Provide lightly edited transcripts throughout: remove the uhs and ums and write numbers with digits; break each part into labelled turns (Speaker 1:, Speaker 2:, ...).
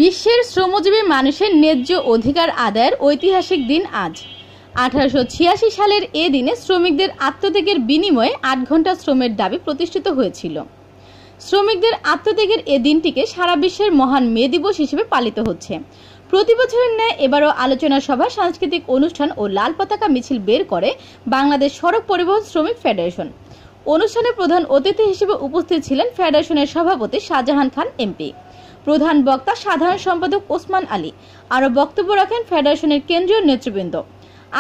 Speaker 1: বিশ্বের শ্রমজীবী মানুষের ন্যায্য অধিকার আদায়ের ঐতিহাসিক দিন আজ। 1886 সালের এ দিনে শ্রমিকদের আত্মত্যাগের বিনিময়ে 8 ঘন্টা শ্রমের দাবি প্রতিষ্ঠিত হয়েছিল। শ্রমিকদের আত্মত্যাগের এ দিনটিকে সারা বিশ্বের মহান মে দিবস হিসেবে পালিত হচ্ছে। প্রতি বছরের ন্যায় এবারও আলোচনা সভা, সাংস্কৃতিক অনুষ্ঠান ও লাল পতাকা মিছিল বের করে বাংলাদেশ সড়ক পরিবহন শ্রমিক ফেডারেশন। অনুষ্ঠানে প্রধান অতিথি হিসেবে উপস্থিত ছিলেন ফেডারেশনের সভাপতি শাহজাহান খান এমপি। প্রধান বক্তা সাধারণ সম্পাদক ওসমান আলী। আরও বক্তব্য রাখেন ফেডারেশনের কেন্দ্রীয় নেতৃবৃন্দ।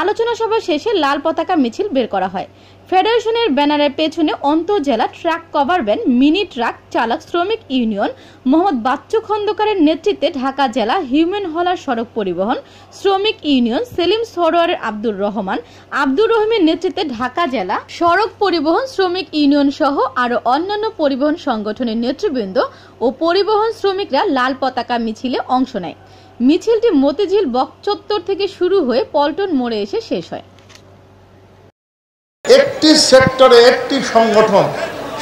Speaker 1: আলোচনা সভা শেষে লাল পতাকা মিছিল বের করা হয়। ফেডারেশনের ব্যানারের পেছনে অন্তর্জেলা truck cover van, mini truck চালক শ্রমিক ইউনিয়ন মোহাম্মদ বাচ্চু খন্দকারের নেতৃত্বে ঢাকা জেলা হিউম্যান হলার সড়ক পরিবহন শ্রমিক ইউনিয়ন, সেলিম সরোয়ারের আব্দুর রহমান, আব্দুর রহিমের নেতৃত্বে ঢাকা জেলা সড়ক পরিবহন শ্রমিক ইউনিয়ন সহ আরও অন্যান্য পরিবহন সংগঠনের নেতৃবৃন্দ ও পরিবহন শ্রমিকরা লাল পতাকা মিছিলে অংশ নেয়। মিছিলটি মতিঝিল বকচত্বর থেকে শুরু হয়ে পল্টন মোড়ে এসে শেষ হয়।
Speaker 2: একটি সেক্টরে একটি সংগঠন,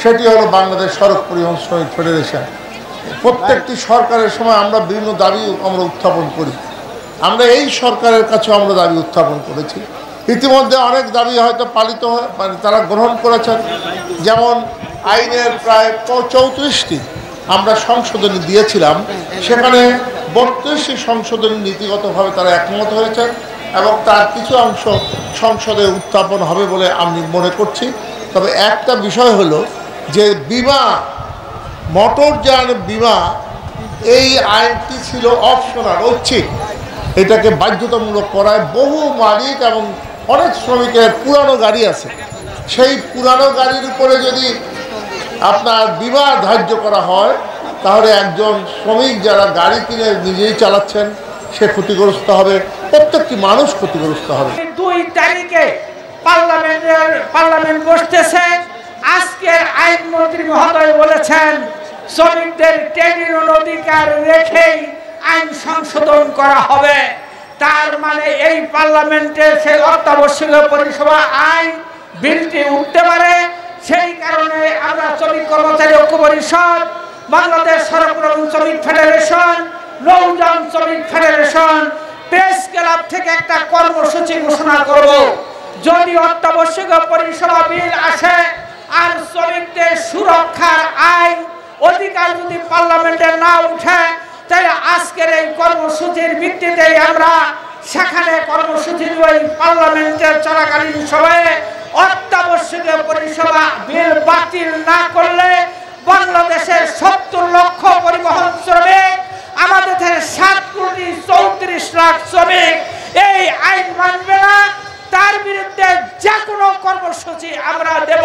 Speaker 2: সেটি হলো বাংলাদেশ সড়ক পরিবহন শ্রমিক ফেডারেশন। প্রত্যেকটি সরকারের সময় আমরা বিভিন্ন দাবি উত্থাপন করি। আমরা এই সরকারের কাছে আমরা দাবি উত্থাপন করেছি। ইতিমধ্যে অনেক দাবি হয়তো পালিত হয়, মানে তারা গ্রহণ করেছেন। যেমন আইনের প্রায় 34টি আমরা সংশোধনী দিয়েছিলাম, সেখানে 32টি সংশোধনী নীতিগতভাবে তারা একমত হয়েছেন এবং তার কিছু অংশ সংসদে উত্থাপন হবে বলে আমি মনে করছি। তবে একটা বিষয় হলো যে বিমা, মোটরযান বিমা, এই আইনটি ছিল অপশনাল, ঐচ্ছিক। এটাকে বাধ্যতামূলক করায় বহু মালিক এবং অনেক শ্রমিকের পুরানো গাড়ি আছে, সেই পুরানো গাড়ির উপরে যদি আপনার বিমা ধার্য করা হয়, তাহলে একজন শ্রমিক যারা গাড়ি কিনে নিজেই চালাচ্ছেন সে ক্ষতিগ্রস্ত হবে, প্রত্যেকটি মানুষ ক্ষতিগ্রস্ত হবে।
Speaker 3: 2 তারিখে পার্লামেন্ট বসতেছে। আজকের আইনমন্ত্রী মহোদয় বলেছেন শ্রমিকদের ট্রেড ইউনিয়ন অধিকার রেখেই আইন সংশোধন করা হবে। তার মানে এই পার্লামেন্টে সেই অত্যাবশ্যকীয় পরিষেবা আইন বিলটি উঠতে পারে। সেই কারণে আমরা শ্রমিক কর্মচারী ঐক্য পরিষদ, বাংলাদেশ সড়ক পরিবহন শ্রমিক ফেডারেশন, নৌযান শ্রমিক ফেডারেশন, প্রেস ক্লাব থেকে একটা কর্মসূচি ঘোষণা করব। যদি অত্যাবশ্যকীয় পরিষেবা বিল আসে আর শ্রমিকদের সুরক্ষার আইন অধিকার যদি পার্লামেন্টে না উঠে, তাহলে আজকের এই কর্মসূচির ভিত্তিতে আমরা সেখানে কর্মসূচি ওই পার্লামেন্টের চলাকালীন সময়ে অত্যাবশ্যকীয় পরিষেবা বিল বাতিল না করলে বাংলাদেশের 70 লক্ষ পরিবহন শ্রমিক, আমাদের 7,34,00,000 শ্রমিক এই আইন মানবে না। তার বিরুদ্ধে যে কোনো কর্মসূচি আমরা দেব।